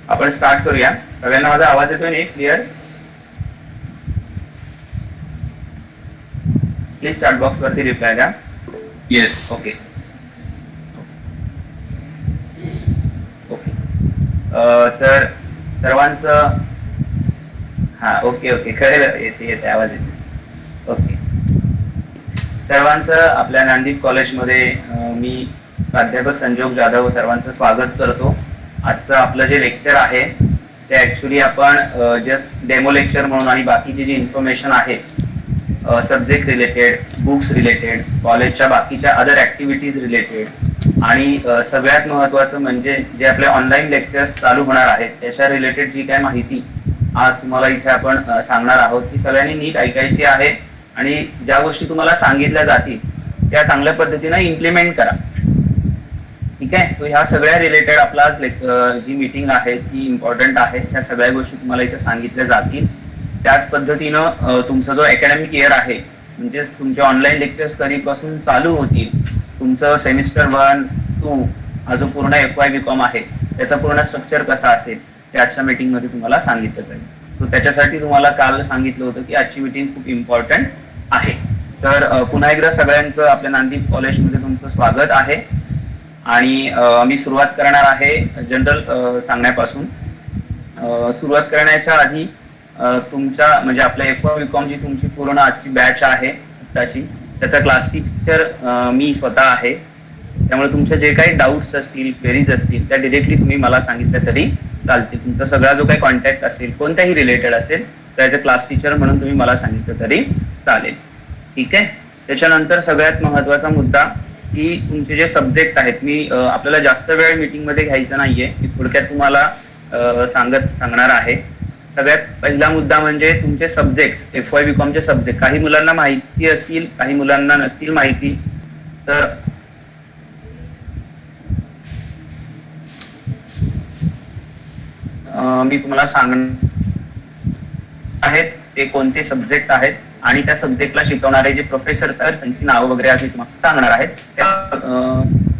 आपण स्टार्ट करूया. सगळ्यांना माझा आवाज येतोय ना क्लिअर? प्लीज चॅट बॉक्स वरती रिप्लाय द्या. येस. Okay okay. तर सर्वांचं हा ओके ओके कळेल, येते आवाज येते. ओके. सर्वांचं आपल्या नांदीप कॉलेजमध्ये मी प्राध्यापक संजोग जाधव सर्वांचं स्वागत करतो. आजचं आपलं जे लेक्चर आहे ते ऍक्च्युली आपण जस्ट डेमो लेक्चर म्हणून आणि बाकीची जी इन्फॉर्मेशन आहे सब्जेक्ट रिलेटेड, बुक्स रिलेटेड, कॉलेजच्या बाकीच्या अदर ऍक्टिव्हिटीज रिलेटेड आणि सगळ्यात महत्वाचं म्हणजे जे आपले ऑनलाईन लेक्चर्स चालू होणार आहेत त्याच्या रिलेटेड जी काय माहिती आज तुम्हाला इथे आपण सांगणार आहोत ती सगळ्यांनी नीट ऐकायची आहे आणि ज्या गोष्टी तुम्हाला सांगितल्या जातील त्या चांगल्या पद्धतीने इम्प्लिमेंट करा. ठीक आहे. तो ह्या सगळ्या रिलेटेड आपला जी मीटिंग आहे ती इम्पॉर्टंट आहे. त्या सगळ्या गोष्टी तुम्हाला इथे सांगितल्या जातील. त्याच पद्धतीनं तुमचा जो अकॅडमिक इयर आहे म्हणजे तुमचे ऑनलाईन लेक्चर्स कधीपासून चालू होतील, तुमचं सेमिस्टर 1, 2 हा जो पूर्ण FY-BCom आहे त्याचा पूर्ण स्ट्रक्चर कसा असेल ते आजच्या मीटिंग मध्ये तुम्हाला सांगितलं जाईल. तो त्याच्यासाठी तुम्हाला काल सांगितलं होतं की आजची मीटिंग खूप इम्पॉर्टंट आहे. तर पुन्हा एकदा सगळ्यांचं आपल्या नांदीप कॉलेजमध्ये तुमचं स्वागत आहे आणि मी सुरुवात करणार आहे जनरल सांगण्यापासून. सुरुवात करण्याच्या आधी तुमच्या म्हणजे आपल्या FY-BCom जी तुमची पूर्ण आजची बॅच आहे आत्ताची त्याचा क्लास टीचर मी स्वतः आहे. त्यामुळे तुमचे जे काही डाऊट्स असतील, क्वेरीज असतील त्या डिरेक्टली तुम्ही मला सांगितलं तरी चालते. तुमचा सगळा जो काही कॉन्टॅक्ट असेल कोणत्याही रिलेटेड असेल त्याचे क्लास टीचर म्हणून तुम्ही मला सांगितलं तरी चालेल. ठीक आहे. त्याच्यानंतर सगळ्यात महत्वाचा मुद्दा की तुमचे जे सब्जेक्ट आहेत मी आपल्याला जास्त वेळ मीटिंग मध्ये घ्यायचं नाहीये. मी थोडक्यात तुम्हाला सांगणार आहे. सगळ्यात पहिला मुद्दा म्हणजे तुमचे सब्जेक्ट, FY-BCom चे सब्जेक्ट. काही मुलांना माहिती असतील, काही मुलांना नसतील माहिती. तर मी तुम्हाला सांगणार आहेत ते कोणते सब्जेक्ट आहेत आणि त्या सब्जेक्टला शिकवणारे जे प्रोफेसर तर त्यांची नावं वगैरे अशी तुम्हाला सांगणार आहेत. त्या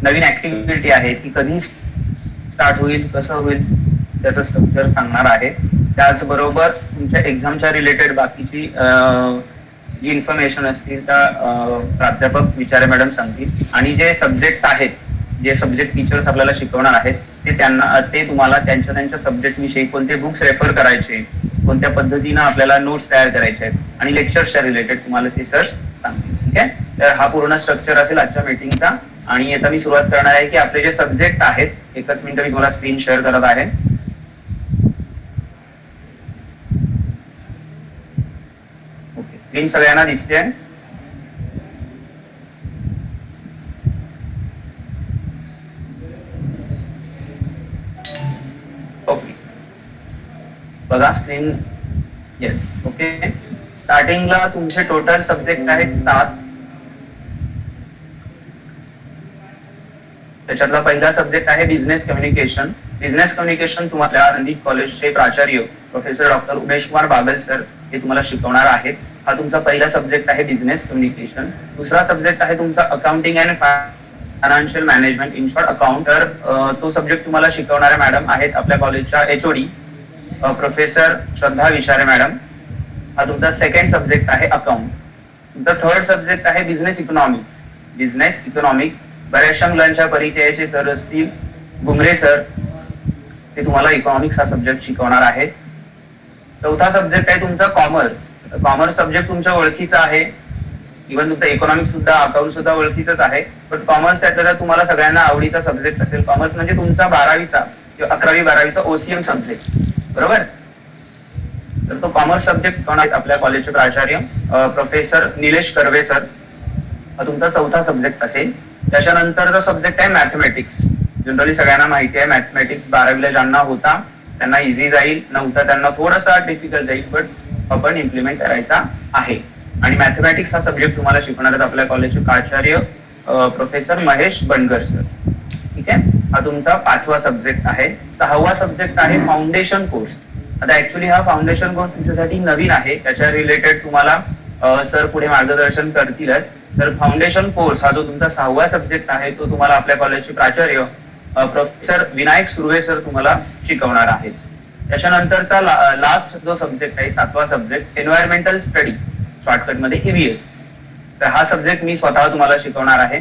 नवीन ऍक्टिव्हिटी आहे ती कधी स्टार्ट होईल, कसं होईल त्याचं स्ट्रक्चर सांगणार आहे. त्याचबरोबर तुमच्या एक्झामच्या रिलेटेड बाकीची जी इन्फॉर्मेशन असतील त्या प्राध्यापक विचारे मॅडम सांगतील आणि जे सब्जेक्ट आहेत, जे सब्जेक्ट टीचर्स आपल्याला शिकवणार आहेत ते तुम्हाला त्यांच्या सब्जेक्ट विषयी कोणते बुक्स रेफर करायचे, कोणत्या पद्धतीनं आपल्याला नोट्स तयार करायचे आहेत आणि लेक्चर्सच्या रिलेटेड तुम्हाला ते सर सांगतील. ठीक आहे. तर हा पूर्ण स्ट्रक्चर असेल आजच्या मीटिंगचा. आणि आता मी सुरुवात करणार आहे की आपले जे सब्जेक्ट आहेत, एकच मिनिट मी तुम्हाला स्क्रीन शेअर करत आहे. ओके, स्क्रीन सगळ्यांना दिसते? ओके, बघा स्क्रीन. येस. ओके. स्टार्टिंगला तुमचे टोटल सब्जेक्ट आहेत 7. त्याच्यातला पहिला सब्जेक्ट आहे बिझनेस कम्युनिकेशन. बिझनेस कम्युनिकेशन तुम्हाला नांदीप कॉलेजचे प्राचार्य professor doctor Umesh Kumar Bagal sir हे तुम्हाला शिकवणार आहेत. हा तुमचा पहिला सब्जेक्ट आहे बिझनेस कम्युनिकेशन. दुसरा सब्जेक्ट आहे तुमचा accounting and financial management, in short account. तर तो सब्जेक्ट तुम्हाला शिकवणाऱ्या मॅडम आहेत आपल्या कॉलेजच्या HOD प्रोफेसर श्रद्धा विचारे मॅडम. हा तुमचा सेकंड सब्जेक्ट आहे अकाउंट. तुमचा थर्ड सब्जेक्ट आहे बिझनेस इकॉनॉमिक्स. बिझनेस इकॉनॉमिक्स बऱ्याचशा मुलांच्या परिचयाचे सर असतील बुमरे सर, ते तुम्हाला इकॉनॉमिक्स हा सब्जेक्ट शिकवणार आहेत. चौथा सब्जेक्ट आहे तुमचा कॉमर्स. कॉमर्स सब्जेक्ट तुमच्या ओळखीचा आहे. इव्हन तुमचा इकॉनॉमिक्स सुद्धा, अकाउंट सुद्धा ओळखीच आहे. पण कॉमर्स त्याचा तुम्हाला सगळ्यांना आवडीचा सब्जेक्ट असेल. कॉमर्स म्हणजे तुमचा 12वीचा किंवा 11वी-12वीचा OCM सब्जेक्ट, बरोबर. तर तो कॉमर्स सब्जेक्ट कोण आहेत आपल्या कॉलेजचे प्राचार्य प्रोफेसर निलेश कर्वे सर. हा तुमचा चौथा सब्जेक्ट असेल. त्याच्यानंतरचा सब्जेक्ट आहे मॅथमॅटिक्स. जनरली सगळ्यांना माहिती आहे मॅथमॅटिक्स 12वीला ज्यांना होता त्यांना इझी जाईल, नव्हता त्यांना थोडासा डिफिकल्ट जाईल, बट आपण इम्प्लिमेंट करायचा आहे. आणि मॅथमॅटिक्स हा सब्जेक्ट तुम्हाला शिकवणार आहेत आपल्या कॉलेजचे प्राचार्य प्रोफेसर महेश बनगर सर. ठीक आहे. हा तुमचा 5वा सब्जेक्ट आहे. 6वा सब्जेक्ट आहे फाउंडेशन कोर्स. आता ऍक्च्युली हा फाउंडेशन कोर्स तुमच्यासाठी नवीन आहे. त्याच्या रिलेटेड तुम्हाला सर पुढे मार्गदर्शन करतीलच. तर फाउंडेशन कोर्स हा जो तुमचा 6वा सब्जेक्ट आहे तो तुम्हाला आपल्या कॉलेजचे प्राचार्य प्रोफेसर विनायक सुर्वे सर तुम्हाला शिकवणार आहेत. त्याच्यानंतरचा लास्ट जो सब्जेक्ट आहे 7वा सब्जेक्ट एन्व्हायरमेंटल स्टडी, शॉर्टकट मध्ये EVS. तर हा सब्जेक्ट मी स्वतः तुम्हाला शिकवणार आहे.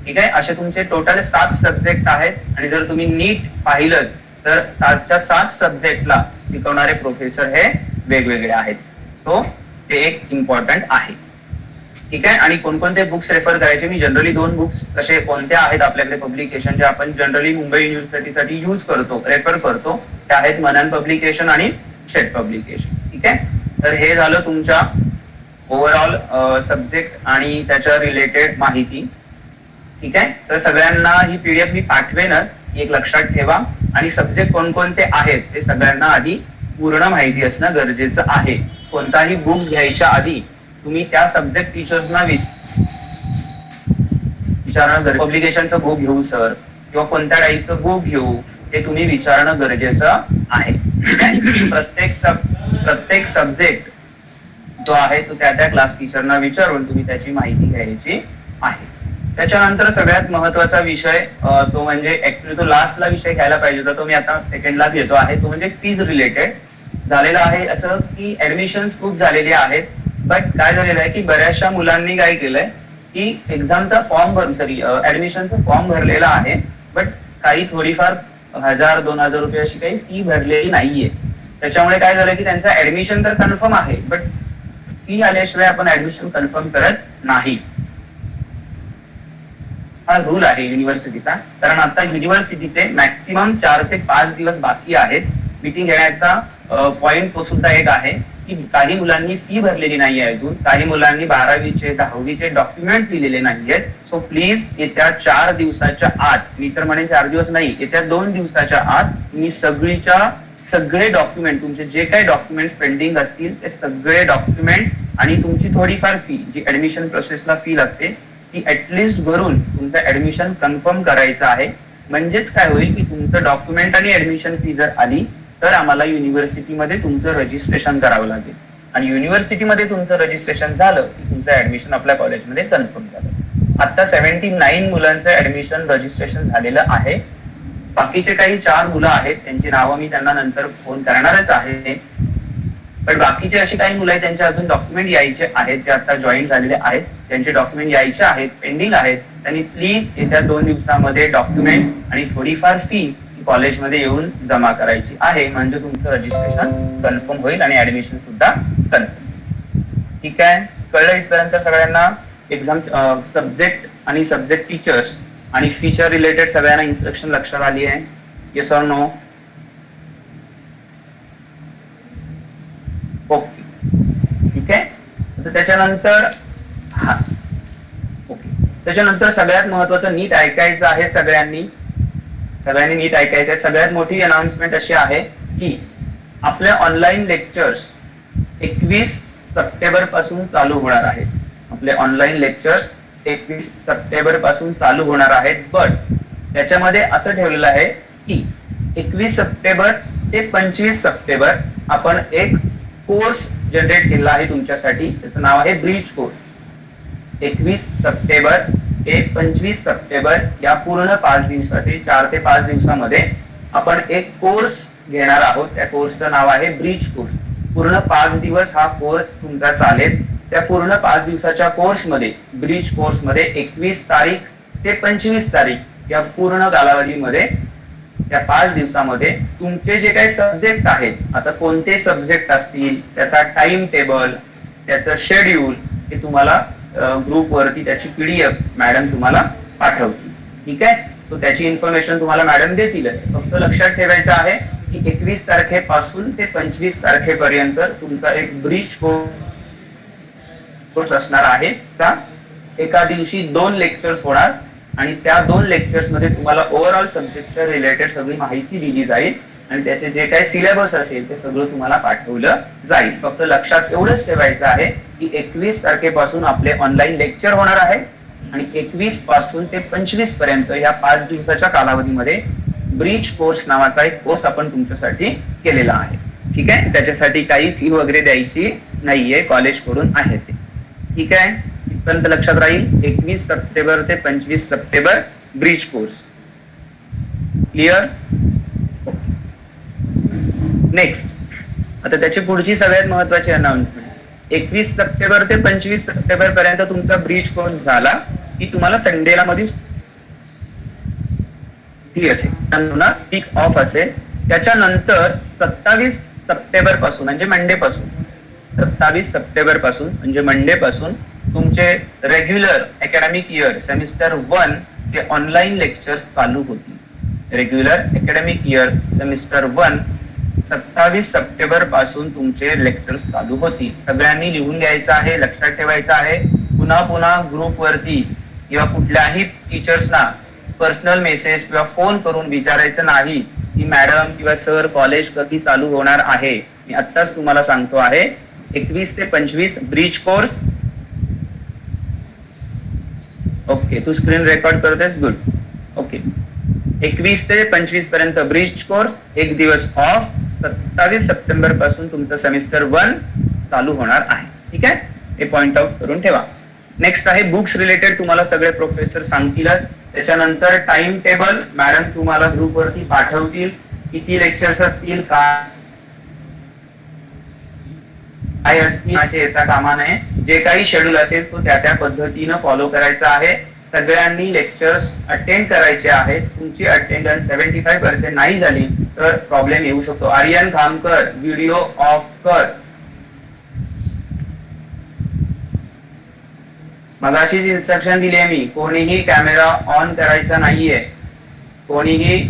ठीक आहे. असे तुमचे टोटल 7 सब्जेक्ट आहेत आणि जर तुम्ही नीट पाहिलं तर 7च्या 7 सब्जेक्टला शिकवणारे प्रोफेसर हे वेगवेगळे आहेत. सो ते एक इम्पॉर्टंट आहे. ठीक आहे. आणि कोणकोणते बुक्स रेफर करायचे, मी जनरली 2 बुक्स कसे कोणत्या आहेत आपल्याकडे पब्लिकेशन जे आपण जनरली मुंबई युनिव्हर्सिटीसाठी यूज करतो, रेफर करतो, ते आहेत मनन पब्लिकेशन आणि शेट पब्लिकेशन. ठीक आहे. तर हे झालं तुमच्या ओव्हरऑल सब्जेक्ट आणि त्याच्या रिलेटेड माहिती. ठीक आहे. तर सगळ्यांना ही PDF मी पाठवेनच, एक लक्षात ठेवा. आणि सब्जेक्ट कोणकोणते आहेत ते सगळ्यांना आधी पूर्ण माहिती असणं गरजेचं आहे. कोणताही बुक्स घ्यायच्या आधी तुम्ही त्या सब्जेक्ट टीचर्सना विचारणं, पब्लिकेशनचं बुक घेऊ सर किंवा कोणत्या टाईपचं बुक घेऊ हे तुम्ही विचारणं गरजेचं आहे. प्रत्येक सब्जेक्ट जो आहे तो त्या क्लास टीचरना विचारून तुम्ही त्याची माहिती घ्यायची आहे. त्याच्यानंतर सगळ्यात महत्वाचा विषय तो म्हणजे ऍक्च्युली तो लास्टला विषय घ्यायला पाहिजे होता, तो मी आता सेकंडलाच घेतो आहे. तो म्हणजे फीज रिलेटेड झालेला आहे. असं की ऍडमिशन खूप झालेले आहेत, बट काय झालेलं आहे की बऱ्याचशा मुलांनी काय केलंय की एक्झामचा फॉर्म ऍडमिशनचा फॉर्म भरलेला आहे, बट काही थोडीफार 1000-2000 रुपये अशी काही फी भरलेली नाहीये. त्याच्यामुळे काय झालं की त्यांचं ऍडमिशन तर कन्फर्म आहे, बट फी आल्याशिवाय आपण ऍडमिशन कन्फर्म करत नाही. हा रूल आहे युनिव्हर्सिटीचा. कारण आता युनिव्हर्सिटीचे मॅक्सिमम 4 ते 5 दिवस बाकी आहेत मीटिंग घेण्याचा. पॉइंट तो सुद्धा एक आहे की काही मुलांनी फी भरलेली नाहीये अजून, काही मुलांनी 12वीचे 10वीचे डॉक्युमेंट्स दिलेले नाहीयेत. सो प्लीज येत्या 4 दिवसाच्या आत, मी तर म्हणेन 4 दिवस नाही, येत्या 2 दिवसाच्या आत तुम्ही सगळे डॉक्युमेंट, तुमचे जे काही डॉक्युमेंट्स पेंडिंग असतील ते सगळे डॉक्युमेंट आणि तुमची थोडीफार फी जी ऍडमिशन प्रोसेसला फी लागते ती ऍटलिस्ट भरून तुमचं ऍडमिशन कन्फर्म करायचं आहे. म्हणजेच काय होईल की तुमचं डॉक्युमेंट आणि ऍडमिशन फी जर आली तर आम्हाला युनिव्हर्सिटीमध्ये तुमचं रजिस्ट्रेशन करावं लागेल. आणि युनिव्हर्सिटीमध्ये तुमचं रजिस्ट्रेशन झालं की तुमचं ऍडमिशन आपल्या कॉलेजमध्ये कन्फर्म झालं. आता 79 मुलांचं ऍडमिशन रजिस्ट्रेशन झालेलं आहे. बाकीचे काही 4 मुलं आहेत, त्यांची नावं मी त्यांना नंतर फोन करणारच आहे. पण बाकीचे अशी काही मुलं आहेत त्यांचे अजून डॉक्युमेंट यायचे आहेत, ते आता जॉईन झालेले आहेत, त्यांचे डॉक्युमेंट यायचे आहेत, पेंडिंग आहेत. त्यांनी प्लीज येत्या 2 दिवसामध्ये डॉक्युमेंट्स आणि थोडीफार फी कॉलेजमध्ये येऊन जमा करायची आहे, म्हणजे तुमचं रजिस्ट्रेशन कन्फर्म होईल आणि ऍडमिशन सुद्धा कन्फर्म. ठीक आहे. कळलं इथपर्यंत सगळ्यांना? एक्झाम सब्जेक्ट आणि सब्जेक्ट टीचर्स आणि फीचर रिलेटेड सगळ्यांना इन्स्ट्रक्शन लक्षात आली आहे? Yes or no? ओके. ठीक आहे. तर त्याच्यानंतर त्याच्यानंतर सगळ्यात महत्वाचं नीट ऐकायचं आहे सगळ्यांनी नीट ऐकायचं आहे. सगळ्यात मोठी अनाउन्समेंट अशी आहे की आपले ऑनलाईन लेक्चर्स 21 सप्टेंबर पासून चालू होणार आहेत. आपले ऑनलाईन लेक्चर्स 21 सप्टेंबर पासून चालू होणार आहेत. बट त्याच्यामध्ये असं ठेवलेलं आहे की 21 सप्टेंबर ते 25 सप्टेंबर आपण एक कोर्स जनरेट केला आहे तुमच्यासाठी. त्याचं नाव आहे ब्रिज कोर्स. 21 सप्टेंबर ते 25 सप्टेंबर या पूर्ण 5 दिवसासाठी 4 ते 5 दिवसामध्ये आपण एक कोर्स घेणार आहोत. त्या कोर्सचं नाव आहे ब्रिज कोर्स. पूर्ण 5 दिवस हा कोर्स तुमचा चालेल. त्या पूर्ण 5 दिवसाच्या कोर्समध्ये, ब्रिज कोर्समध्ये 21 तारीख ते 25 तारीख या पूर्ण कालावधीमध्ये, त्या 5 दिवसामध्ये तुमचे जे काही सब्जेक्ट आहेत, आता कोणते सब्जेक्ट असतील, त्याचा टाइम टेबल, त्याचं शेड्यूल हे तुम्हाला ग्रुप वरती त्याची PDF मॅडम तुम्हाला पाठवतील. ठीक आहे. तो त्याची इन्फॉर्मेशन तुम्हाला मॅडम देतीलच. फक्त लक्षात ठेवायचं आहे की 21 तारखेपासून ते 25 तारखेपर्यंत तुमचा एक ब्रिज कोर्स असणार आहे. का एका दिवशी 2 लेक्चर्स होणार आणि त्या 2 लेक्चर्स मध्ये तुम्हाला ओव्हरऑल सब्जेक्टच्या रिलेटेड सगळी माहिती दिली जाईल आणि त्याचे जे काही सिलेबस असेल ते सगळं तुम्हाला पाठवलं जाईल. फक्त लक्षात एवढंच ठेवायचं आहे की 21 तारखेपासून आपले ऑनलाईन लेक्चर होणार आहे आणि 21 पासून ते 25 पर्यंत या 5 दिवसाच्या कालावधीमध्ये ब्रिज कोर्स नावाचा एक कोर्स आपण तुमच्यासाठी केलेला आहे. ठीक आहे. त्याच्यासाठी काही फी वगैरे द्यायची नाहीये, कॉलेजकडून आहे ते. ठीक आहे. इथपर्यंत लक्षात राहील. 21 सप्टेंबर ते 25 September bridge course. Clear? Next, आता त्याची पुढची सगळ्यात महत्वाची अनाउन्समेंट, 21 सप्टेंबर ते 25 सप्टेंबर पर्यंत तुमचा ब्रीच कोर्स झाला की तुम्हाला संडेला मध्ये पीक ऑफ असेल. त्याच्यानंतर 27 सप्टेंबर पासून म्हणजे मंडे पासून 27 सप्टेंबर पासून म्हणजे मंडे पासून तुमचे रेग्युलर अकॅडमिक इयर सेमिस्टर 1 चे ऑनलाईन लेक्चर्स चालू होतील. Regular academic year semester 1 27 September पासून तुमचे लेक्चर्स चालू होतील. सगळ्यांनी लिहून घ्यायचं आहे, लक्षात ठेवायचं आहे. पुन्हा पुन्हा ग्रुप वरती किंवा कुठल्याही टीचर्सना पर्सनल मेसेज किंवा फोन करून विचारायचं नाही की मॅडम किंवा सर कॉलेज कधी चालू होणार आहे. मी आत्ताच तुम्हाला सांगतो आहे, 21 ते 25 ब्रीच कोर्स. ओके, तू स्क्रीन रेकॉर्ड करतेस, गुड. ओके, 21 ते 25 पर्यंत ब्रीच कोर्स, एक दिवस ऑफ. 27 सप्टेंबर पासून तुमचं सेमिस्टर 1 चालू होणार आहे. ठीक आहे, हे पॉइंट आउट करून ठेवा. नेक्स्ट आहे बुक्स रिलेटेड, तुम्हाला सगळे प्रोफेसर सांगतीलच. त्याच्यानंतर टाइम टेबल मॅडम तुम्हाला ग्रुप वरती पाठवतील, किती लेक्चर्स असतील, काय असतील, येता कामा नये. जे काही शेड्यूल असेल तो त्या पद्धतीनं फॉलो करायचा आहे. सगळ्यांनी लेक्चर्स अटेंड करायचे आहेत. तुमची अटेंडन्स 75% नाही झाली तर प्रॉब्लेम येऊ शकतो. आर्यन खामकर, व्हिडिओ ऑफ कर. मगाशीच इन्स्ट्रक्शन दिली मी, कोणीही कॅमेरा ऑन करायचा नाहीये, कोणीही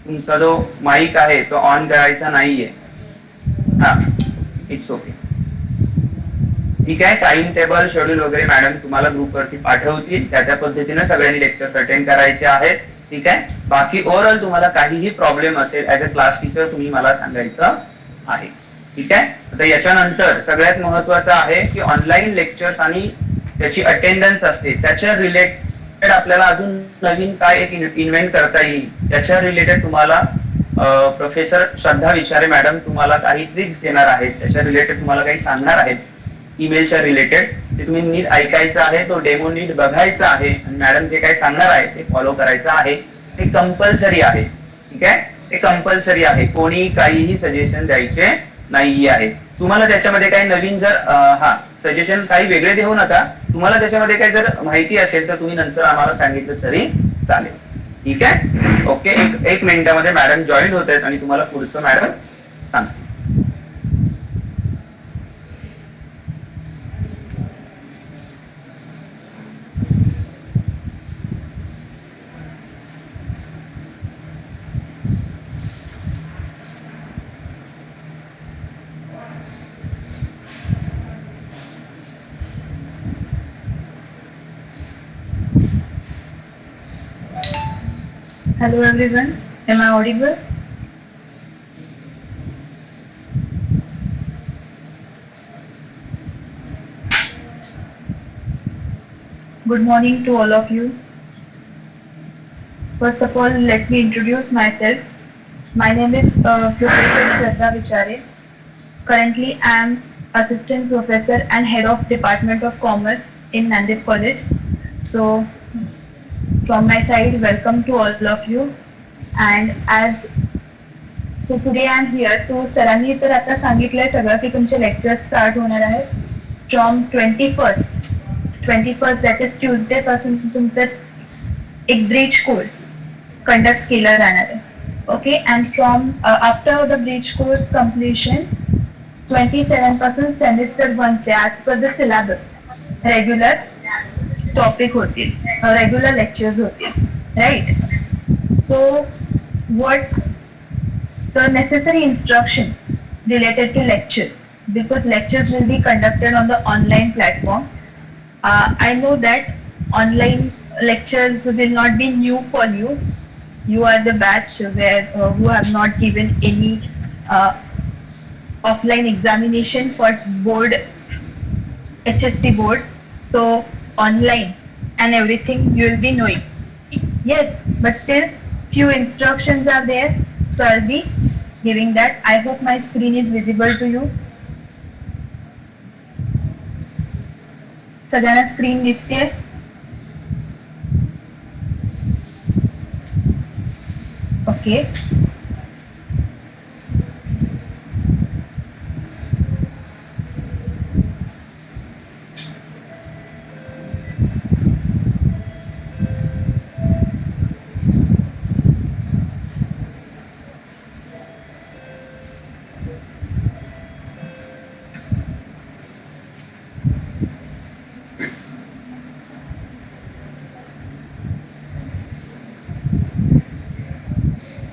तुमचा जो माईक आहे तो ऑन करायचा नाहीये. हा, इट्स ओके. ठीक आहे, टाइम टेबल शेड्यूल वगैरे मॅडम तुम्हाला ग्रुप वरती पाठवतील. त्या पद्धतीने सगळ्यांनी लेक्चर्स अटेंड करायचे आहेत. ठीक आहे, बाकी ओव्हरऑल तुम्हाला काहीही प्रॉब्लेम असेल ऍज अ क्लास टीचर तुम्ही मला सांगायचं आहे. ठीक आहे, आता याच्यानंतर सगळ्यात महत्वाचं आहे की ऑनलाईन लेक्चर्स आणि त्याची अटेंडन्स असते, त्याच्या रिलेटेड आपल्याला अजून नवीन काय एक इन्व्हेंट करता येईल, त्याच्या रिलेटेड तुम्हाला प्रोफेसर श्रद्धा विचारे मॅडम तुम्हाला काही ट्रिक्स देणार आहेत, त्याच्या रिलेटेड तुम्हाला काही सांगणार आहेत ईमेलच्या रिलेटेड. ते तुम्ही नीट ऐकायचं आहे, तो डेमो नीट बघायचा आहे आणि मॅडम जे काही सांगणार आहे ते फॉलो करायचं आहे. ते कंपल्सरी आहे. ठीक आहे, ते कंपल्सरी आहे, कोणी काहीही सजेशन द्यायचे नाही आहे. तुम्हाला त्याच्यामध्ये काही नवीन जर सजेशन काही वेगळे देऊ नका. तुम्हाला त्याच्यामध्ये काही जर माहिती असेल तर तुम्ही नंतर आम्हाला सांगितलं तरी चालेल. ठीक आहे, ओके. एक मिनिटामध्ये मॅडम जॉईन होत आहेत आणि तुम्हाला पुढचं मॅडम सांगते. Hello everyone, am I audible? Good morning to all of you. First of all, let me introduce myself. My name is Professor Shraddha Vichare. Currently, I am Assistant Professor and Head of Department of Commerce in Nanded College. So, from my side, welcome to all of you. And so today I am here to सरांनी तर आता सांगितलंय सगळं की तुमचे lecture start होणार आहेत from 21st that is Tuesday पासून तुमचं एक ब्रिज कोर्स कंडक्ट केला जाणार आहे. Okay, and from after the bridge course completion 27 पासून सेमिस्टर 1 चे as per the syllabus regular topic होतील, रेग्युलर लेक्चर्स होतील, right. So what the necessary instructions related to lectures, because lectures will be conducted on the online platform. I know that online lectures will not be new for you. You are the batch where who have not given any offline examination for board, HSC board. So online and everything you will be knowing. Yes, but still few instructions are there, so I'll be giving that. I hope my screen is visible to you. सगळ्यांना screen दिसते? Okay.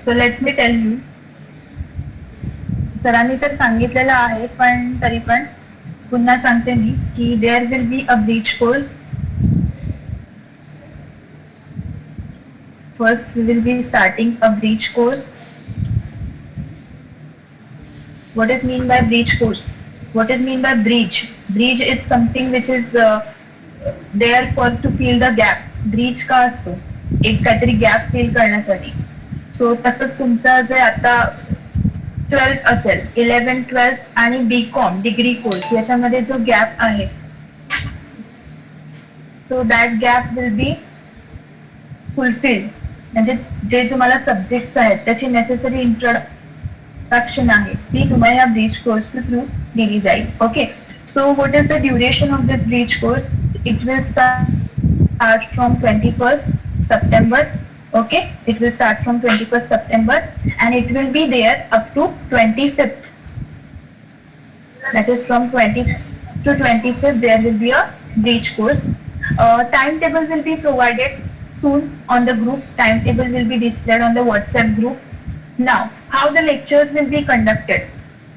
So let me tell you. सरांनी तर सांगितलेलं आहे पण तरी पण पुन्हा सांगते मी की there will be a bridge course. First we will be starting a breach course. What is mean by breach course? What is mean by breach? Breach is something which is there for to fill the gap. Breach का असतो एक काहीतरी gap fill करण्यासाठी. So तसंच तुमचा जर आता 12th असेल 11th 12th आणि BCom डिग्री कोर्स याच्यामध्ये जो गॅप आहे so that gap will be fulfilled. म्हणजे जे तुम्हाला सब्जेक्ट्स आहेत त्याची नेसेसरी इंट्रोडक्शन आहे ती तुम्हाला या ब्रीच कोर्स थ्रू दिली जाईल. Okay. So what is the duration of this Breach course? It will start from 21st September. Okay, it will start from 21st September and it will be there up to 25th. That is from 20 to 25th there will be a breach course. Timetable will be provided soon on the group. Timetable will be displayed on the WhatsApp group. Now, how the lectures will be conducted?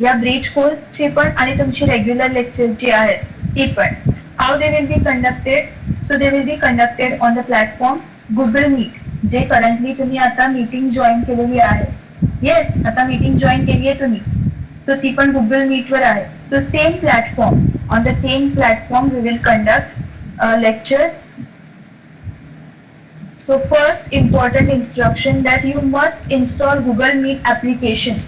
या Breach course ची पण आणि तुमची regular lectures जी आहेत ती पण how they will be conducted? So they will be conducted on the platform Google Meet. जे currently तुम्ही आता मीटिंग जॉईन केलेली आहे. येस, आता मीटिंग जॉईन केली आहे तुम्ही. सो ती पण गुगल मीट वर आहे. So same platform, on the same platform we will conduct lectures. So first important instruction that you must install Google Meet application.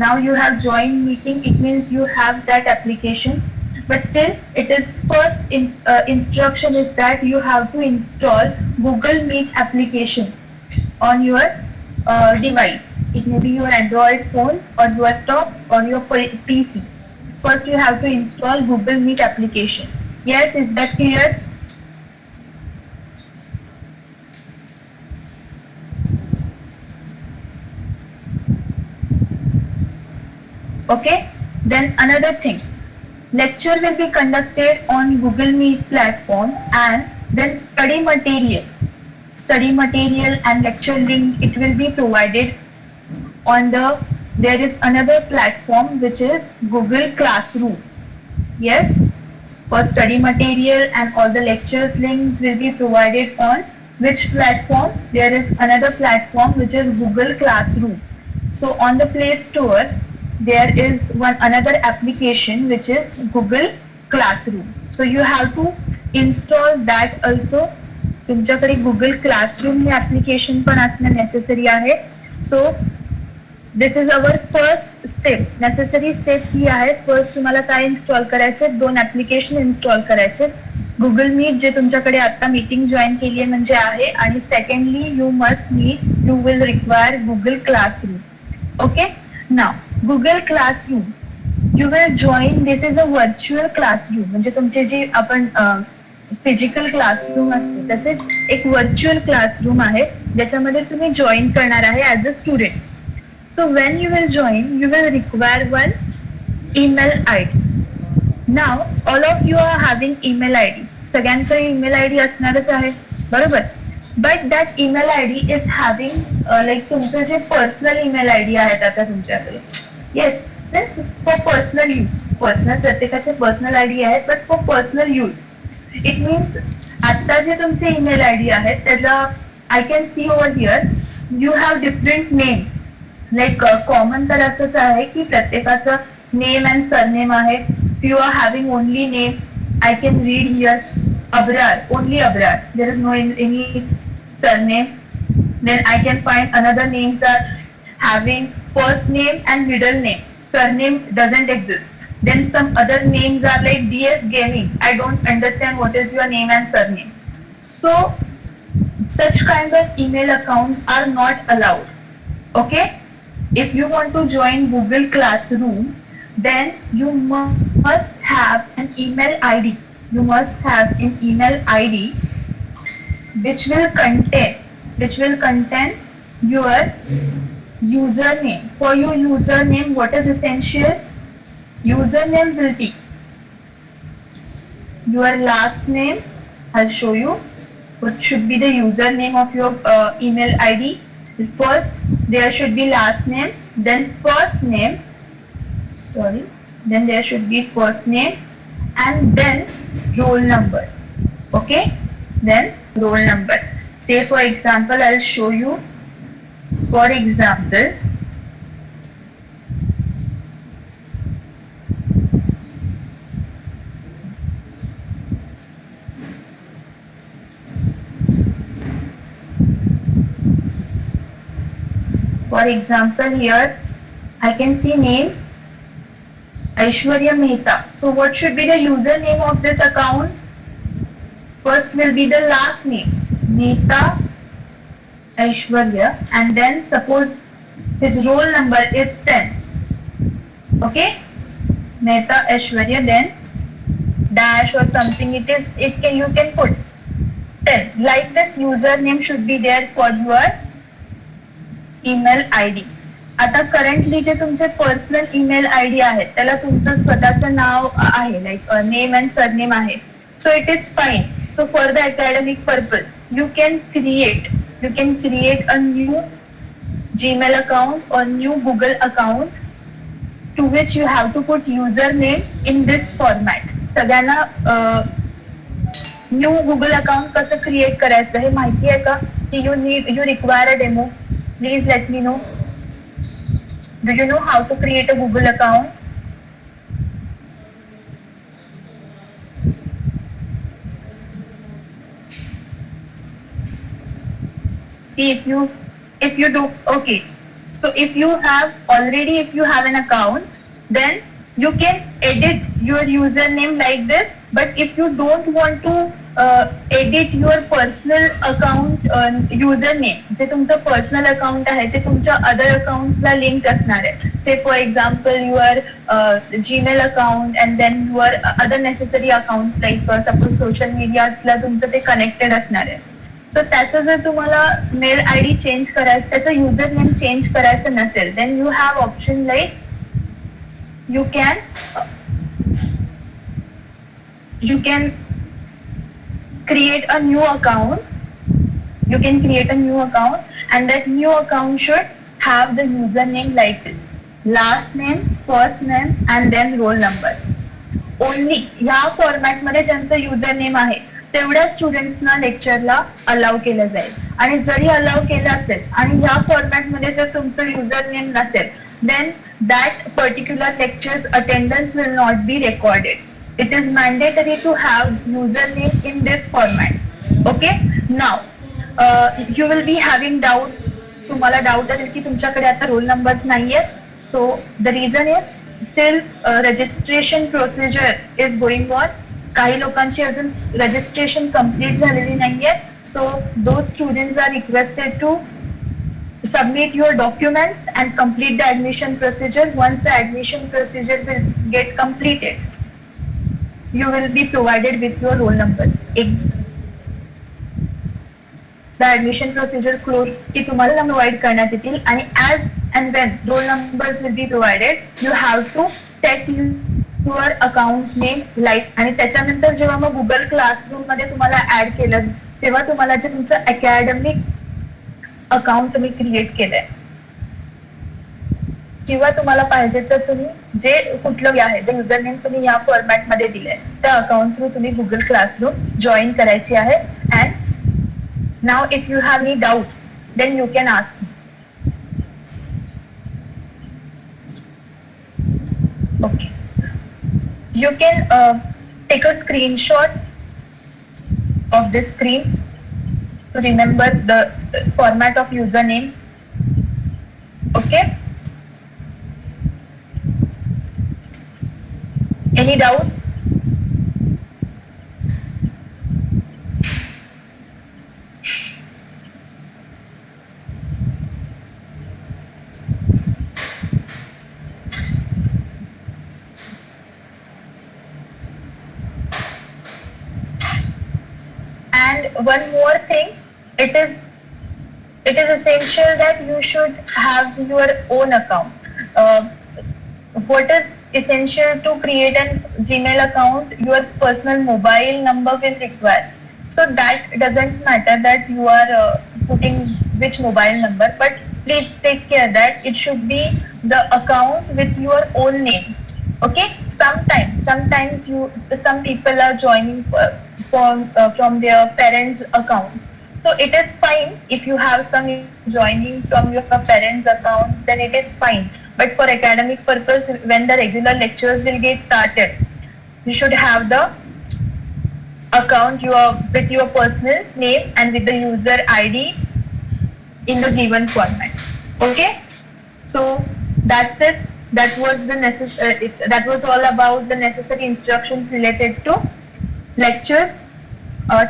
Now you have joined meeting, it means you have that application. But still, it is first instruction is that you have to install Google Meet application on your device. It may be your Android phone or laptop or your PC. First, you have to install Google Meet application. Yes, is that clear? Okay. Then another thing. Lecture will be conducted on Google Meet platform and then study material and lecture link it will be provided on there is another platform which is Google Classroom. Yes, for study material and all the lectures links will be provided on which platform? There is another platform which is Google Classroom. So on the Play Store there is another application which is Google Classroom. So you have to install that also. तुमच्याकडे Google Classroom हे application पण असणं necessary आहे. So this is our first step. Necessary step ही आहे. First तुम्हाला काय install करायचे? 2 application install करायचे. Google Meet जे तुमच्याकडे आता मीटिंग जॉईन केली आहे म्हणजे आहे आणि secondly you will require Google Classroom. Okay. Now Google Classroom you will join. This is a virtual classroom. म्हणजे तुमचे जे आपण फिजिकल क्लासरूम असते तसेच एक व्हर्च्युअल क्लासरूम आहे ज्याच्यामध्ये तुम्ही जॉईन करणार आहे as a student. So when you will join you will require one email ID. Now all of you are having email ID. सगळ्यांकडे ईमेल ID असणारच आहे बरोबर. But that email ID is having like तुमचं जे personal email ID आहेत आता तुमच्याकडे. Yes, for personal use. Personal प्रत्येकाचे पर्सनल ID आहेत but for personal use it means आता जे तुमचे ईमेल ID आहेत त्याचा I can see over here you have different names. Like common तर असंच आहे की प्रत्येकाचं नेम अँड सरनेम आहे. You are having only name I can read here Abrar, only Abrar. There is no any surname. Then I can find another names are having first name and middle name. Surname doesn't exist. Then some other names are like DS Gaming. I don't understand what is your name and surname. So such kind of email accounts are not allowed. Okay, if you want to join Google Classroom, then you must have an email ID. You must have an email ID which will contain your username. For your username, what is essential? Username will be your last name. I'll show you what should be the username of your email ID. First, there should be last name, then first name. Then there should be first name, and then roll number. Okay, then roll number. Say for example, I'll show you. For example, here I can see name Aishwarya Mehta. So what should be the username of this account? First will be the last name, Mehta Aishwarya, and then suppose his roll number is 10. Okay, Mehta Aishwarya, then dash or something you can put 10. Like this username should be there for your email ID. आता currently जे तुमचे personal email ID आहे त्याला तुमचं स्वतःचं नाव आहे, like name and surname आहे. So it is fine. So for the academic purpose you can create a new Gmail account or new Google account to which you have to put username in this format. सगळ्यांना new Google account कसं create करायचं हे माहिती आहे का? की you require a demo? Please let me know. Do you know how to create a Google account? See, if you do, okay. So if you have an account, then you can edit your username like this. But if you don't want to edit your personal account username, जे तुमचं personal account आहे ते तुमच्या other अकाउंट्सला link असणार आहे. Say for example your Gmail account and then your other necessary accounts like suppose social मीडियातला तुमचं ते कनेक्टेड असणार आहे. सो त्याचं जर तुम्हाला मेल आय डी चेंज करायचं, त्याचं युजर नेम चेंज करायचं नसेल, then you have option like you can create a new account. You can create a new account, and that new account should have the username like this: last name, first name, and then roll number. Only ह्या format मध्ये ज्यांचं user name आहे तेवढ्या स्टुडंट्सना लेक्चरला allow केलं जाईल. आणि जरी allow केलं असेल आणि ह्या फॉर्मॅट मध्ये जर तुमचं युजर नेम नसेल, then that particular lecture's attendance will not be recorded. It is mandatory to have username in this format. Okay, now you will be having doubt. तुम्हाला डाऊट असेल की तुमच्याकडे आता रोल नंबर्स नाहीयेत. So the reason is still registration procedure is going on. काही लोकांची अजून registration complete झालेली नाहीये. So those students are requested to submit your documents and complete the admission procedure. Once the admission procedure will get completed, you will be provided with your roll numbers. The admission procedure close की तुम्हाला provide करण्यात येतील आणि as and when roll numbers will be provided, you have to set your account name like. आणि त्याच्यानंतर जेव्हा मग Google classroom मध्ये तुम्हाला ऍड केलं तेव्हा तुम्हाला जे तुमचं अकॅडमिक अकाउंट तुम्ही क्रिएट केलंय किंवा तुम्हाला पाहिजे तर तुम्ही जे कुठलं आहे जे युजर नेम तुम्ही या फॉर्मॅट मध्ये दिलंय त्या अकाउंट थ्रू तुम्ही गुगल क्लासरूम जॉईन करायची आहे. And now if you have any doubts then you can ask me. Okay, you can take a screenshot of this screen to remember the format of username. Okay, any doubts? one more thing, it is essential that you should have your own account. What is essential to create an Gmail account? Your personal mobile number will require. So that doesn't matter that you are putting which mobile number, but please take care that it should be the account with your own name. Okay. Sometimes some people are joining from their parents' accounts. So it is fine if you have some joining from your parents' accounts, then it is fine. But for academic purpose, when the regular lectures will get started, you should have the account with your personal name and with the user ID in the given format. Okay, so that's it. That was all about the necessary instructions related to lectures.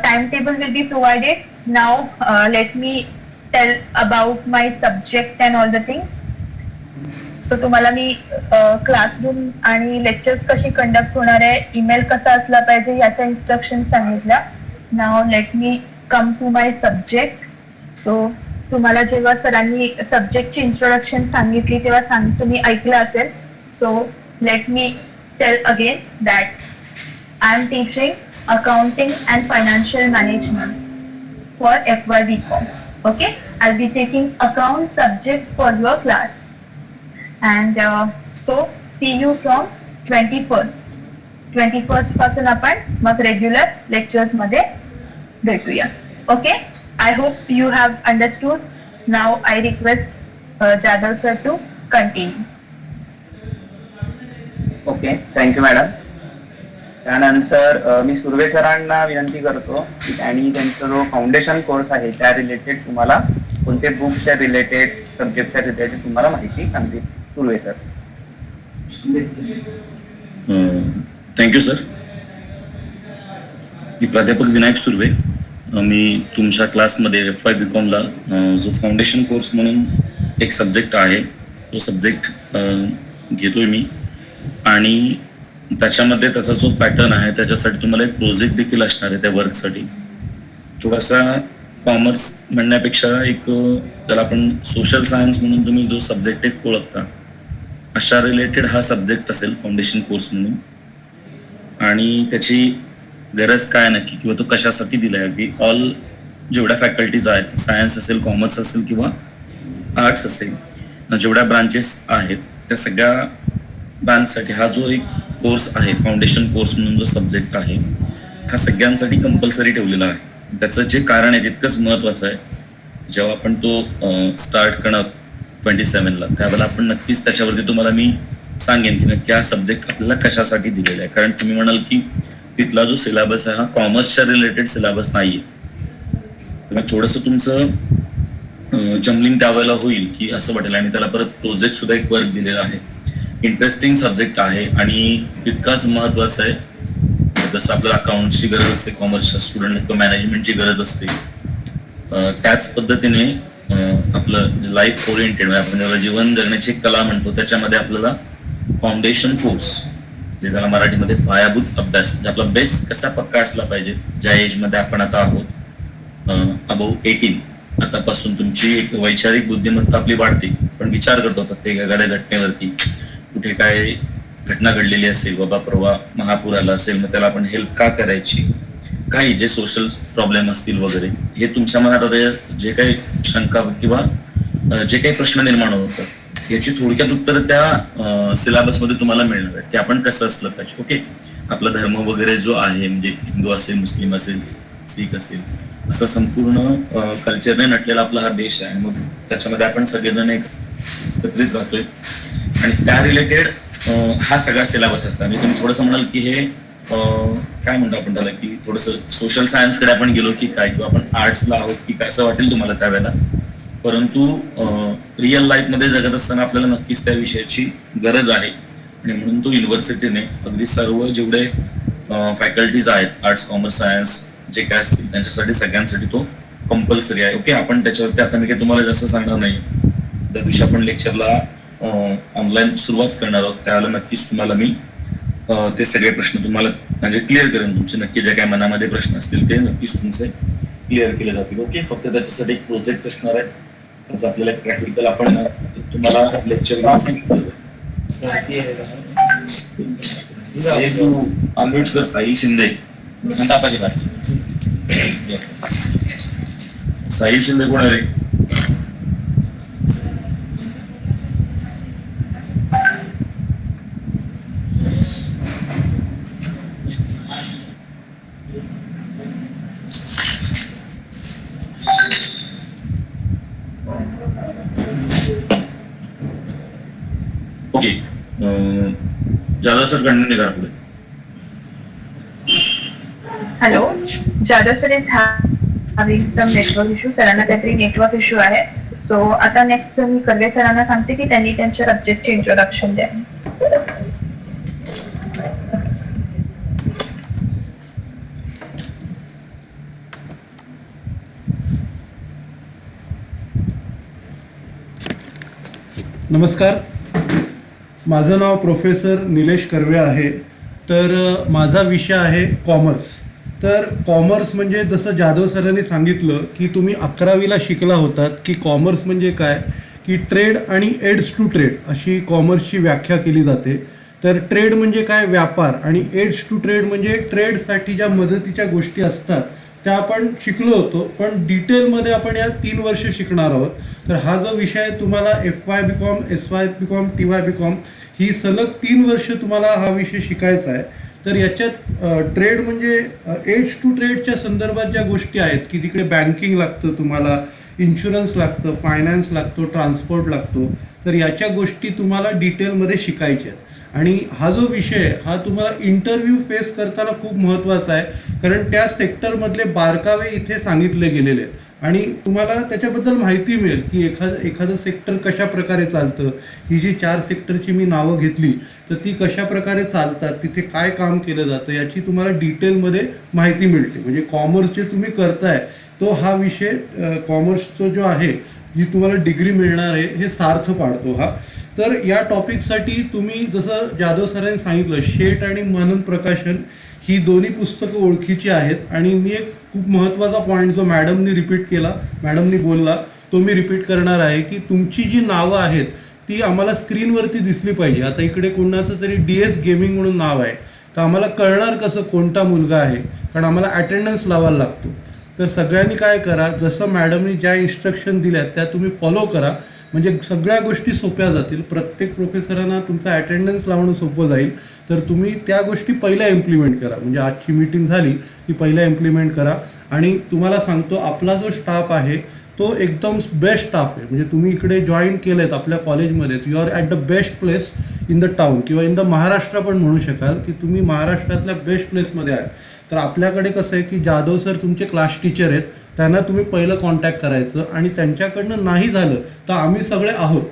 Timetable will be provided. Now let me tell about my subject and all the things. सो तुम्हाला मी classroom आणि lectures कशी conduct होणार आहे, email कसा असला पाहिजे याच्या इन्स्ट्रक्शन सांगितल्या. Now let me come to my subject. So तुम्हाला जेव्हा सरांनी सब्जेक्टची इंट्रोडक्शन सांगितली तेव्हा तुम्ही ऐकलं असेल. So let me tell again that I am teaching accounting and financial management for FY BCom. Okay, I'll be taking account subject for your class. And so see you from 21st पासून आपण मग regular lectures मध्ये भेटूया. Okay, I hope you have understood. Now I request Jadhav sir to continue. Okay, thank you madam. त्यानंतर मी सुर्वे सरांना विनंती करतो की त्यांनी त्यांचा जो फाउंडेशन कोर्स आहे त्या रिलेटेड तुम्हाला कोणते बुक्सच्या रिलेटेड, सब्जेक्टच्या रिलेटेड तुम्हाला माहिती सांगतील. सुर्वे सर. Thank you sir. मी प्राध्यापक विनायक सुर्वे. मी तुमच्या क्लासमध्ये FY BComला जो फाउंडेशन कोर्स म्हणून एक सब्जेक्ट आहे तो सब्जेक्ट घेतोय मी. आणि त्याच्यामध्ये त्याचा जो पॅटर्न आहे त्याच्यासाठी तुम्हाला एक प्रोजेक्ट देखील असणार आहे त्या वर्कसाठी. थोडासा कॉमर्स म्हणण्यापेक्षा एक त्याला आपण सोशल सायन्स म्हणून तुम्ही जो सब्जेक्ट एक ओळखता अशा रिलेटेड हा सब्जेक्ट असेल फाउंडेशन कोर्स म्हणून. आणि त्याची गरज काय नक्की किंवा तो कशासाठी दिलाय, अगदी ऑल जेवढ्या फॅकल्टीज आहेत, सायन्स असेल, कॉमर्स असेल किंवा आर्ट्स असेल, जेवढ्या ब्रांचेस आहेत त्या सगळ्या ब्रांचसाठी हा जो एक कोर्स आहे फाउंडेशन कोर्स म्हणून जो सब्जेक्ट आहे हा सगळ्यांसाठी कंपल्सरी ठेवलेला आहे. त्याचं जे कारण आहे तितकंच महत्त्वाचं आहे. जेव्हा आपण तो स्टार्ट करणार 27ला त्यावेळेला आपण नक्कीच त्याच्यावरती तुम्हाला मी सांगेन की नक्की हा सब्जेक्ट आपल्याला कशासाठी दिलेला आहे. कारण तुम्ही म्हणाल की तिथला जो सिलेबस आहे हा कॉमर्सच्या रिलेटेड सिलेबस नाहीये, तर थोडंसं तुमचं जमलिंग त्यावेळेला होईल की असं वाटेल. आणि त्याला परत प्रोजेक्ट सुद्धा एक वर्क दिलेला आहे. इंटरेस्टिंग सब्जेक्ट आहे आणि तितकाच महत्त्वाचं आहे. जसं आपल्याला अकाउंटची गरज असते कॉमर्सच्या स्टुडंट किंवा मॅनेजमेंटची गरज असते, त्याच पद्धतीने आपलं लाईफ ओरिएंटेड म्हणजे आपण ज्याला जीवन जगण्याची कला म्हणतो त्याच्यामध्ये आपल्याला फाउंडेशन कोर्स, जे त्याला मराठीमध्ये पायाभूत अभ्यास, म्हणजे आपला बेस कसा पक्का असला पाहिजे. ज्या एजमध्ये आपण आता आहोत अबोव 18, आतापासून तुमची एक वैचारिक बुद्धिमत्ता आपली वाढते. पण विचार करतो प्रत्येक एखाद्या घटनेवरती, कुठे काय घटना घडलेली असेल, बाबा परवा महापूर आला असेल, मग त्याला आपण हेल्प का करायची, काही जे सोशल प्रॉब्लेम असतील वगैरे, हे तुमच्या मनात आता जे काही शंका किंवा जे काही प्रश्न निर्माण होतात याची थोडक्यात उत्तर त्या सिलेबसमध्ये तुम्हाला मिळणार आहे. ते आपण कसं असलं पाहिजे. ओके, आपला धर्म वगैरे जो आहे म्हणजे हिंदू असेल, मुस्लिम असेल, सिख असेल, असं संपूर्ण कल्चरने नटलेला आपला हा देश आहे. मग त्याच्यामध्ये आपण सगळेजण एकत्रित राहतोय आणि त्या रिलेटेड हा सगळा सिलेबस असतात. म्हणजे तुम्ही थोडंसं म्हणाल की हे काय म्हणतो आपण त्याला की थोडंसं सोशल सायन्सकडे आपण गेलो की काय, किंवा आपण आर्ट्सला आहोत की काय असं वाटेल तुम्हाला त्यावेळेला. परंतु रिअल लाईफमध्ये जगत असताना आपल्याला नक्कीच त्या विषयाची गरज आहे. आणि म्हणून तो युनिव्हर्सिटीने अगदी सर्व जेवढे फॅकल्टीज आहेत आर्ट्स, कॉमर्स, सायन्स जे काय असतील त्यांच्यासाठी सगळ्यांसाठी तो कंपल्सरी आहे. ओके, आपण त्याच्यावरती आता मी काही तुम्हाला जास्त सांगणार नाही. त्या दिवशी आपण लेक्चरला ऑनलाईन सुरुवात करणार आहोत त्यावेळेला नक्कीच तुम्हाला मी ते सगळे प्रश्न तुम्हाला म्हणजे क्लिअर करेन. तुमचे नक्की जे काही मनामध्ये प्रश्न असतील ते नक्कीच तुमचे क्लिअर केले जातील. ओके, फक्त त्याच्यासाठी एक प्रोजेक्ट असणार आहे. त्याचं आपल्याला प्रॅक्टिकल आपण तुम्हाला लेक्चर घेऊन सांगितलं जाईल. आंबेडकर साहिल शिंदे साहिल शिंदे कोण आहे रे? ओके, जाधव सर कंटिन्यू करा पुढे. Hello, Jadhav sir is having some network issue. सरांना काहीतरी नेटवर्क इश्यू आहे. सो आता नेक्स्ट मी कर्वे सरांना सांगते की त्यांनी त्यांच्या सब्जेक्टचे इंट्रोडक्शन द्या. नमस्कार, माझं नाव प्रोफेसर निलेश कर्वे आहे. तर माझा विषय आहे कॉमर्स. तर कॉमर्स म्हणजे जसं जाधव सरांनी सांगितलं की तुम्ही 11वीला शिकला होतात की कॉमर्स म्हणजे काय, की ट्रेड आणि एड्स टू ट्रेड अशी कॉमर्सची व्याख्या केली जाते. तर ट्रेड म्हणजे काय, व्यापार, आणि एड्स टू ट्रेड म्हणजे ट्रेडसाठी ज्या मदतीच्या गोष्टी असतात त्या आपण शिकलो होतो, पण डिटेलमध्ये आपण या 3 वर्ष शिकणार आहोत. तर हा जो विषय आहे तुम्हाला FY BCom, SY BCom, TY BCom ही सलग 3 वर्ष तुम्हाला हा विषय शिकायचा आहे. तर याच्यात ट्रेड म्हणजे एड्स टू ट्रेडच्या संदर्भात ज्या गोष्टी आहेत की तिकडे बँकिंग लागतं, तुम्हाला इन्शुरन्स लागतं, फायनान्स लागतो, ट्रान्सपोर्ट लागतो. तर याच्या गोष्टी तुम्हाला डिटेलमध्ये शिकायच्या आहेत. आणि हा जो विषय हा तुम्हाला इंटरव्ह्यू फेस करताना खूप महत्त्वाचा आहे, कारण त्या सेक्टरमधले बारकावे इथे सांगितले गेलेले आहेत आणि तुम्हाला त्याच्याबद्दल माहिती मिळेल की एखादं सेक्टर कशा प्रकारे चालतं. ही जी 4 सेक्टरची मी नावं घेतली तर ती कशा प्रकारे चालतात, तिथे काय काम केलं जातं याची तुम्हाला डिटेलमध्ये माहिती मिळते. म्हणजे कॉमर्स जे तुम्ही करताय तो हा विषय कॉमर्सचा जो आहे, जी तुम्हाला डिग्री मिळणार आहे हे सार्थ पाडतो हा. तर या टॉपिकसाठी तुम्ही जसं जाधव सरांनी सांगितलं, शेट आणि मनन प्रकाशन ही दोन्ही पुस्तकं ओळखीची आहेत. आणि मी एक खूप महत्त्वाचा पॉईंट जो मॅडमनी रिपीट केला, मॅडमनी बोलला तो मी रिपीट करणार आहे की तुमची जी नावं आहेत ती आम्हाला स्क्रीनवरती दिसली पाहिजे. आता इकडे कोणाचं तरी DS गेमिंग म्हणून नाव आहे, तर आम्हाला कळणार कसं कोणता मुलगा आहे, कारण आम्हाला अटेंडन्स लावायला लागतो. तर सगळ्यांनी काय करा, जसं मॅडमनी ज्या इन्स्ट्रक्शन दिल्यात त्या तुम्ही फॉलो करा, म्हणजे सगळ्या गोष्टी सोप्या जातील. प्रत्येक प्रोफेसरांना तुमचं अटेंडन्स लावणं सोपं जाईल. तर तुम्ही त्या गोष्टी पहिल्या इम्प्लिमेंट करा. म्हणजे आजची मीटिंग झाली की पहिल्या इम्प्लिमेंट करा. आणि तुम्हाला सांगतो आपला जो स्टाफ आहे तो एकदम बेस्ट स्टाफ आहे. म्हणजे तुम्ही इकडे जॉईन केलं आहेत आपल्या कॉलेजमध्ये, you are at the best place in the town किंवा इन द महाराष्ट्र पण म्हणू शकाल की तुम्ही महाराष्ट्रातल्या बेस्ट प्लेसमध्ये आहे. तर आपल्याकडे कसं आहे की जाधव सर तुमचे क्लास टीचर आहेत, त्यांना तुम्ही पहिलं कॉन्टॅक्ट करायचं आणि त्यांच्याकडनं नाही झालं तर आम्ही सगळे आहोत.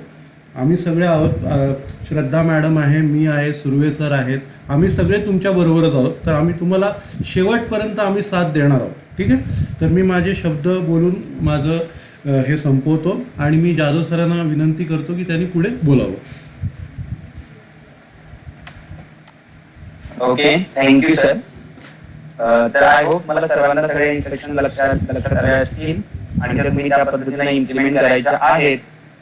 श्रद्धा मॅडम आहे, मी आहे, सुर्वे सर आहेत, आम्ही सगळे तुमच्याबरोबरच आहोत. तर आम्ही तुम्हाला शेवटपर्यंत आम्ही साथ देणार आहोत. ठीक आहे. तर मी माझे शब्द बोलून माझं हे संपवतो आणि मी जाधव सरांना विनंती करतो की त्यांनी पुढे बोलावं. Okay, thank you sir. तर आय होप मला सर्वांना सगळे इन्स्ट्रक्शन लक्षात आले असतील आणि ते तुम्ही त्या पद्धतीने इम्प्लिमेंट करायच्या आहेत.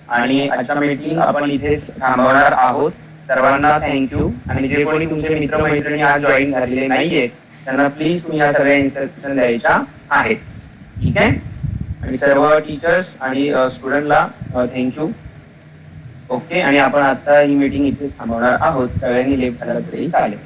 आणि आजच्या मीटिंग आपण इथेच थांबवणार आहोत. सर्वांना थँक्यू. आणि जे कोणी तुमचे मित्रमैत्रिणी आज जॉईन झालेले नाहीये त्यांना प्लीज तुम्ही या सगळ्या इन्स्ट्रक्शन द्यायच्या आहेत. ठीक आहे. आणि सर्व टीचर्स आणि स्टुडंटला थँक्यू. ओके. आणि आपण आता ही मीटिंग इथेच थांबवणार आहोत. सगळ्यांनी लेफ्ट झालं तरी चालेल.